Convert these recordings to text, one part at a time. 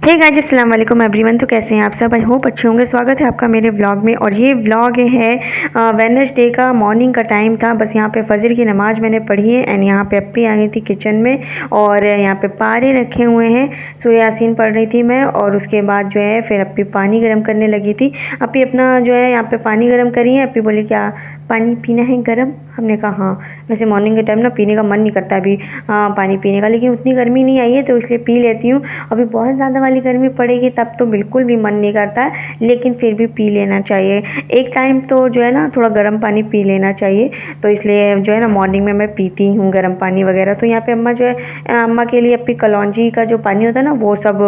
Hey guys, अस्सलाम वालेकुम everyone. तो कैसे हैं आप सब? आई होप अच्छे होंगे। स्वागत है आपका मेरे व्लॉग में। और ये व्लॉग है वेडनेसडे का मॉर्निंग का टाइम था। बस यहाँ पे फजर की नमाज़ मैंने पढ़ी है एंड यहाँ पे अप्पी आ गई थी किचन में और यहाँ पे पारे रखे हुए हैं। सूर्य यासीन पढ़ रही थी मैं और उसके बाद जो है फिर अप्पी पानी गर्म करने लगी थी। अप्पी अपना जो है यहाँ पे पानी गर्म करी है। अप्पी बोली क्या पानी पीना है गर्म? हमने कहा हाँ। वैसे मॉर्निंग के टाइम ना पीने का मन नहीं करता अभी पानी पीने का, लेकिन उतनी गर्मी नहीं आई है तो इसलिए पी लेती हूँ। अभी बहुत ज़्यादा वाली गर्मी पड़ेगी तब तो बिल्कुल भी मन नहीं करता है, लेकिन फिर भी पी लेना चाहिए। एक टाइम तो जो है ना थोड़ा गर्म पानी पी लेना चाहिए। तो इसलिए जो है ना मॉर्निंग में मैं पीती हूँ गर्म पानी वगैरह। तो यहाँ पे अम्मा जो है अम्मा के लिए अप्पी कलौंजी का जो पानी होता है ना वो सब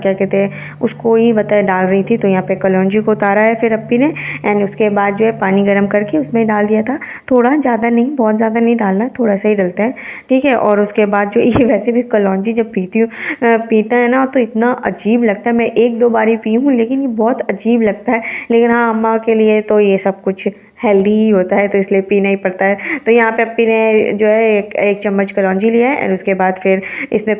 क्या कहते हैं उसको ही बताए डाल रही थी। तो यहाँ पे कलौंजी को उतारा है फिर अप्पी ने एंड उसके बाद जो है पानी गर्म करके उसमें डाल दिया था। थोड़ा ज़्यादा नहीं, बहुत ज़्यादा नहीं डालना, थोड़ा सा ही डलता है, ठीक है। और उसके बाद जो ये वैसे भी कलौंजी जब पीता है ना तो इतना अजीब लगता है। मैं एक दो बारी पी हूँ लेकिन ये बहुत अजीब लगता है। लेकिन हाँ, अम्मा के लिए तो ये सब कुछ हेल्दी ही होता है तो इसलिए पीना ही पड़ता है। तो यहाँ पे अप्पी ने जो है एक चम्मच कलौंजी लिया है एंड उसके बाद फिर इसमें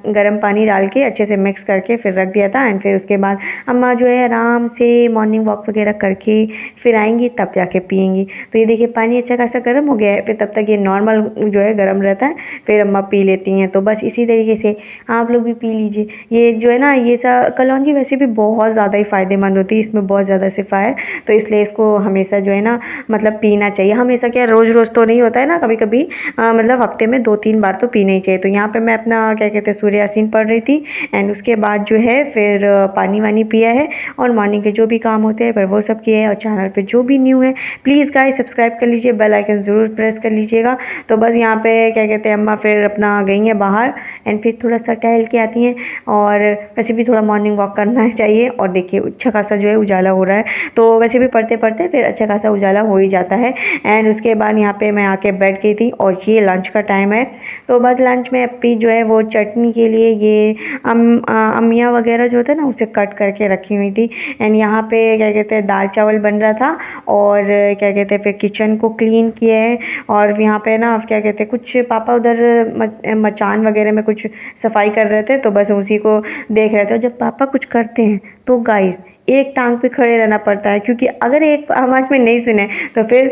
गर्म पानी डाल के अच्छे से मिक्स करके फिर रख दिया था। एंड फिर उसके बाद अम्मा जो है आराम से मॉर्निंग वॉक वगैरह करके फिर आएंगी तब जाके पियेंगी। तो ये देखिए पानी अच्छा खासा गर्म हो गया है, फिर तब तक ये नॉर्मल जो है गर्म रहता है, फिर अम्मा पी लेती हैं। तो बस इसी तरीके से आप लोग भी पी लीजिए। ये जो है ना ये कलौंजी वैसे भी बहुत ज़्यादा ही फ़ायदेमंद होती है, इसमें बहुत ज़्यादा शिफा है। तो इसलिए इसको हमेशा जो है ना मतलब पीना चाहिए। हमेशा क्या रोज़ रोज़ तो नहीं होता है ना, कभी कभी मतलब हफ्ते में 2-3 बार तो पीना ही चाहिए। तो यहाँ पे मैं अपना क्या कहते हैं सूर्य यासीन पढ़ रही थी एंड उसके बाद जो है फिर पानी वानी पिया है और मॉर्निंग के जो भी काम होते हैं पर वो सब किए हैं। और चैनल पे जो भी न्यू है प्लीज़ गाइस सब्सक्राइब कर लीजिए, बेल आइकन ज़रूर प्रेस कर लीजिएगा। तो बस यहाँ पे क्या कहते हैं अम्मा फिर अपना गई हैं बाहर एंड फिर थोड़ा सा टहल के आती हैं। और वैसे भी थोड़ा मॉर्निंग वॉक करना चाहिए। और देखिए अच्छा खासा जो है उजाला हो रहा है, तो वैसे भी पढ़ते पढ़ते फिर अच्छा खासा उजाला हो ही जाता है। एंड उसके बाद यहाँ पे मैं आके बैठ गई थी और ये लंच का टाइम है। तो बस लंच में अप्पी जो है वो चटनी के लिए ये अमिया वगैरह जो होता है ना उसे कट करके रखी हुई थी। एंड यहाँ पे क्या कहते हैं दाल चावल बन रहा था और क्या कहते हैं फिर किचन को क्लीन किए हैं। और यहाँ पे ना क्या कहते हैं कुछ पापा उधर मचान वगैरह में कुछ सफाई कर रहे थे, तो बस उसी को देख रहे थे। और जब पापा कुछ करते हैं तो गाइस एक टांग पे खड़े रहना पड़ता है, क्योंकि अगर एक आवाज़ में नहीं सुने तो फिर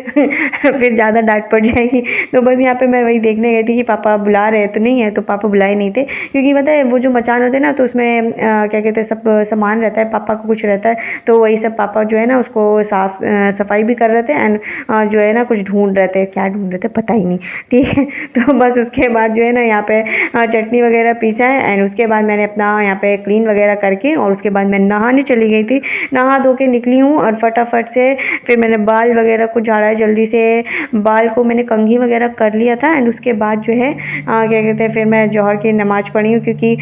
फिर ज़्यादा डांट पड़ जाएगी। तो बस यहाँ पे मैं वही देखने गई थी कि पापा बुला रहे हैं तो नहीं है, तो पापा बुलाए नहीं थे, क्योंकि पता है वो जो मचान होते हैं ना तो उसमें क्या कहते हैं सब सामान रहता है, पापा को कुछ रहता है, तो वही सब पापा जो है ना उसको सफाई भी कर रहे थे एंड जो है ना कुछ ढूंढ रहे थे, क्या ढूंढ रहे थे पता ही नहीं, ठीक है। तो बस उसके बाद जो है ना यहाँ पे चटनी वगैरह पीसा है एंड उसके बाद मैंने अपना यहाँ पे क्लीन वगैरह करके और उसके बाद मैं नहाने चली गई थी। नहा धो के निकली हूँ और फटाफट से फिर मैंने बाल वगैरह को झाड़ा है, जल्दी से बाल को मैंने कंघी वगैरह कर लिया था। एंड उसके बाद जो है क्या कहते हैं फिर मैं जौहर की नमाज़ पढ़ी हूँ, क्योंकि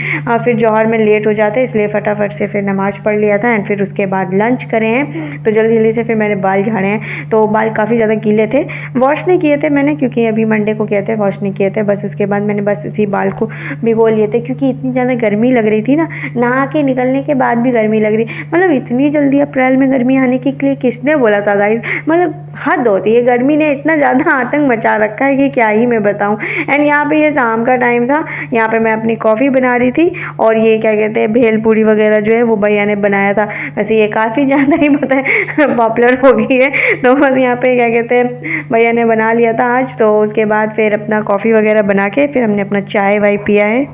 फिर जौहर में लेट हो जाते इसलिए फटाफट से फिर नमाज़ पढ़ लिया था। एंड फिर उसके बाद लंच करे हैं तो जल्दी जल्दी से फिर मैंने बाल झाड़े हैं। तो बाल काफ़ी ज़्यादा गीले थे, वॉश नहीं किए थे मैंने, क्योंकि अभी मंडे को किए थे, वॉश नहीं किए थे। बस उसके बाद मैंने बस इसी बाल को भिगो लिए थे, क्योंकि इतनी ज़्यादा गर्मी लग रही थी ना, नहा के निकलने के बाद भी गर्मी लग रही, मतलब इतनी जल्दी अप्रैल में गर्मी आने के लिए किसने बोला था गाइस? मतलब हद होती है, गर्मी ने इतना ज़्यादा आतंक मचा रखा है कि क्या ही मैं बताऊं। एंड यहाँ पे ये शाम का टाइम था, यहाँ पे मैं अपनी कॉफ़ी बना रही थी और ये क्या कहते हैं भेलपूरी वगैरह जो है वो भैया ने बनाया था। वैसे ये काफ़ी ज़्यादा ही पता है पॉपुलर हो गई है, तो बस यहाँ पे क्या कहते हैं भैया ने बना लिया था आज। तो उसके बाद फिर अपना कॉफ़ी वगैरह बना के फिर हमने अपना चाय वाय पिया है।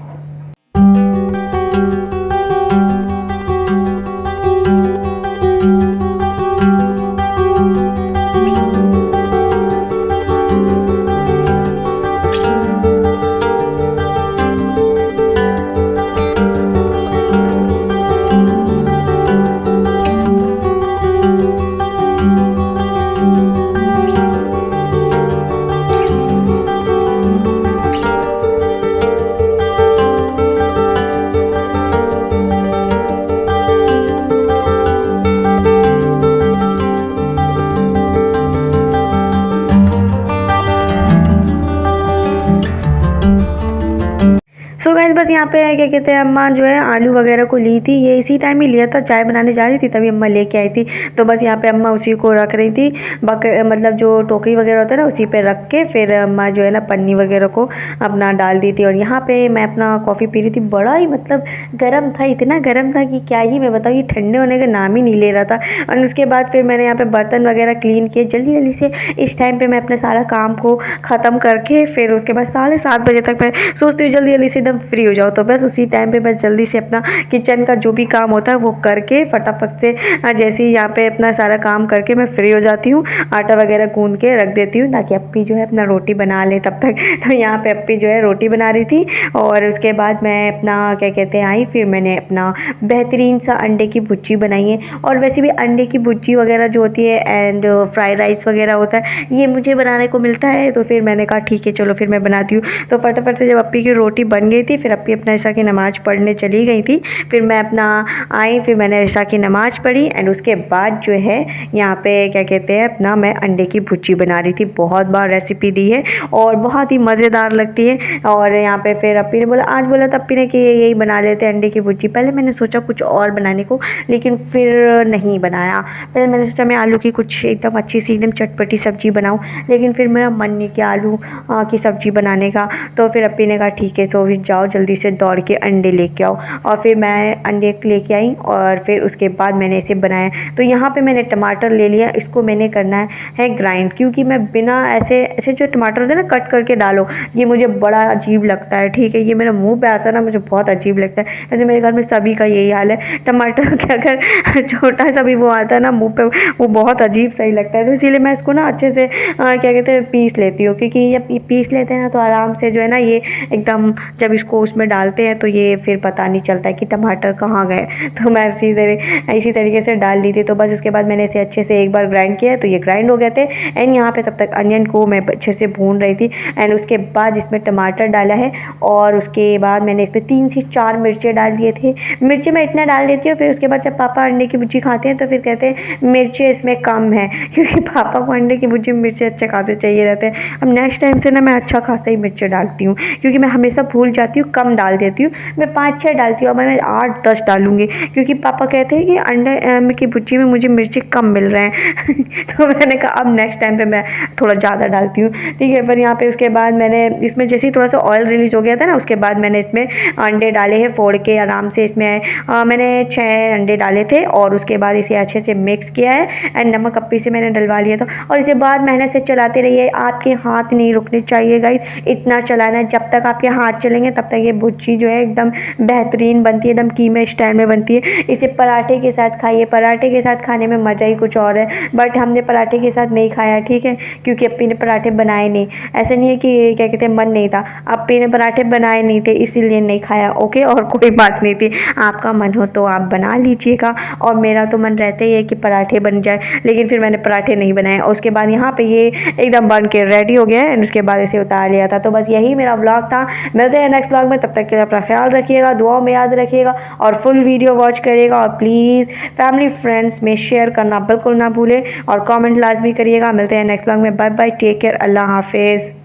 यहाँ पे क्या कहते हैं अम्मा जो है आलू वगैरह को ली थी, ये इसी टाइम ही लिया था, चाय बनाने जा रही थी तभी अम्मा लेके आई थी। तो बस यहाँ पे अम्मा उसी को रख रही थी, मतलब जो टोकरी वगैरह होता है ना उसी पे रख के फिर अम्मा जो है ना पन्नी वगैरह को अपना डाल दी थी। और यहाँ पे मैं अपना कॉफ़ी पी रही थी, बड़ा ही मतलब गर्म था, इतना गर्म था कि क्या ही मैं बताऊँ, ये ठंडे होने का नाम ही नहीं ले रहा था। और उसके बाद फिर मैंने यहाँ पे बर्तन वगैरह क्लीन किए जल्दी जल्दी से। इस टाइम पे मैं अपने सारा काम को ख़त्म करके फिर उसके बाद 7:30 बजे तक मैं सोचती हूँ जल्दी जल्दी से एकदम फ्री हो जाओ। तो बस उसी टाइम पे मैं जल्दी से अपना किचन का जो भी काम होता है वो करके फटाफट से जैसे ही यहाँ पे अपना सारा काम करके मैं फ्री हो जाती हूँ, आटा वगैरह गूंद के रख देती हूँ ताकि अप्पी जो है अपना रोटी बना ले तब तक। तो यहाँ पे अप्पी जो है रोटी बना रही थी और उसके बाद मैं अपना क्या कहते हैं आई, फिर मैंने अपना बेहतरीन सा अंडे की भुर्जी बनाई है। और वैसे भी अंडे की भुर्जी वगैरह जो होती है एंड फ्राइड राइस वगैरह होता है ये मुझे बनाने को मिलता है, तो फिर मैंने कहा ठीक है चलो फिर मैं बनाती हूँ। तो फटाफट से जब अप्पी की रोटी बन गई थी फिर अप्पी अपना ईशा की नमाज़ पढ़ने चली गई थी। फिर मैं अपना आई, फिर मैंने ईशा की नमाज़ पढ़ी एंड उसके बाद जो है यहाँ पे क्या कहते हैं अपना मैं अंडे की भुर्जी बना रही थी। बहुत बार रेसिपी दी है और बहुत ही मज़ेदार लगती है। और यहाँ पे फिर अप्पी ने बोला, आज बोला था अप्पी ने कि यही बना लेते हैं अंडे की भुर्जी। पहले मैंने सोचा कुछ और बनाने को लेकिन फिर नहीं बनाया। पहले मैंने सोचा मैं आलू की कुछ एकदम अच्छी सी एकदम चटपटी सब्ज़ी बनाऊँ, लेकिन फिर मेरा मन नहीं किया आलू की सब्ज़ी बनाने का। तो फिर अप्पी ने कहा ठीक है तो फिर जाओ जल्दी से दौड़ के अंडे लेके आओ। और फिर मैं अंडे लेके आई और फिर उसके बाद मैंने इसे बनाया। तो यहाँ पे मैंने टमाटर ले लिया, इसको मैंने करना है ग्राइंड, क्योंकि मैं बिना ऐसे ऐसे जो टमाटर होते हैं ना कट करके डालो ये मुझे बड़ा अजीब लगता है। ठीक है, ये मेरे मुँह पे आता है ना मुझे बहुत अजीब लगता है। ऐसे मेरे घर में सभी का यही हाल है, टमाटर के अगर छोटा सा भी वो आता है ना मुँह पे वो बहुत अजीब सा ही लगता है। तो इसीलिए मैं इसको ना अच्छे से क्या कहते हैं पीस लेती हूँ, क्योंकि जब पीस लेते हैं ना तो आराम से जो है ना ये एकदम जब इसको उसमें डालते हैं तो ये फिर पता नहीं चलता है कि टमाटर कहाँ गए। तो मैं इसी तरीके से डाल ली थी। तो बस उसके बाद मैंने इसे अच्छे से एक बार ग्राइंड किया तो ये ग्राइंड हो गए थे। एंड यहाँ पे तब तक अनियन को मैं अच्छे से भून रही थी एंड उसके बाद इसमें टमाटर डाला है और उसके बाद मैंने इसमें 3 से 4 मिर्चें डाल दिए थे। मिर्ची मैं इतना डाल देती हूँ, फिर उसके बाद जब पापा अंडे की भुर्जी खाते हैं तो फिर कहते हैं मिर्चें इसमें कम है, क्योंकि पापा को अंडे की भुर्जी में मिर्चें अच्छे खासे चाहिए रहते हैं। अब नेक्स्ट टाइम से ना मैं अच्छा खासा ही मिर्चें डालती हूँ, क्योंकि मैं हमेशा भूल जाती हूँ, कम डाल देती हूँ। मैं 5-6 डालती हूँ, अब मैं 8-10 डालूँगी, क्योंकि पापा कहते हैं कि अंडे की भुर्जी में मुझे मिर्ची कम मिल रहे हैं। तो मैंने कहा अब नेक्स्ट टाइम पे मैं थोड़ा ज़्यादा डालती हूँ। ठीक है, पर यहाँ पे उसके बाद मैंने इसमें जैसे ही थोड़ा सा ऑयल रिलीज हो गया था ना उसके बाद मैंने इसमें अंडे डाले हैं फोड़ के आराम से। इसमें मैंने 6 अंडे डाले थे और उसके बाद इसे अच्छे से मिक्स किया है एंड नमक अप्पी से मैंने डलवा लिया था। और इसके बाद मेहनत से चलाते रहिए, आपके हाथ नहीं रुकने चाहिए गाइस, इतना चलाना है जब तक आपके हाथ चलेंगे तब तक ये भुर्जी जो है एकदम बेहतरीन बनती है, एकदम कीमे स्टाइल में बनती है। इसे पराठे के साथ खाइए, पराठे के साथ खाने में मज़ा ही कुछ और है। बट हमने पराठे के साथ नहीं खाया, ठीक है, क्योंकि अप्पी ने पराठे बनाए नहीं। ऐसा नहीं है कि क्या कहते हैं मन नहीं था, अप्पी ने पराठे बनाए नहीं थे इसीलिए नहीं खाया। ओके, और कोई बात नहीं थी, आपका मन हो तो आप बना लीजिएगा और मेरा तो मन रहता ही है कि पराठे बन जाए, लेकिन फिर मैंने पराठे नहीं बनाए। और उसके बाद यहाँ पे ये एकदम बन के रेडी हो गया है एंड उसके बाद इसे उतार लिया था। तो बस यही मेरा व्लॉग था, मिलते हैं नेक्स्ट व्लॉग में, तब तक के लिए अपना ख्याल रखिएगा, दुआओं में याद रखिएगा और फुल वीडियो वॉच करिएगा। और प्लीज़ फैमिली फ्रेंड्स में शेयर करना बिल्कुल ना भूलें और कमेंट लाजमी करिएगा। मिलते हैं नेक्स्ट व्लॉग में, बाय बाय, टेक केयर, अल्लाह हाफिज़।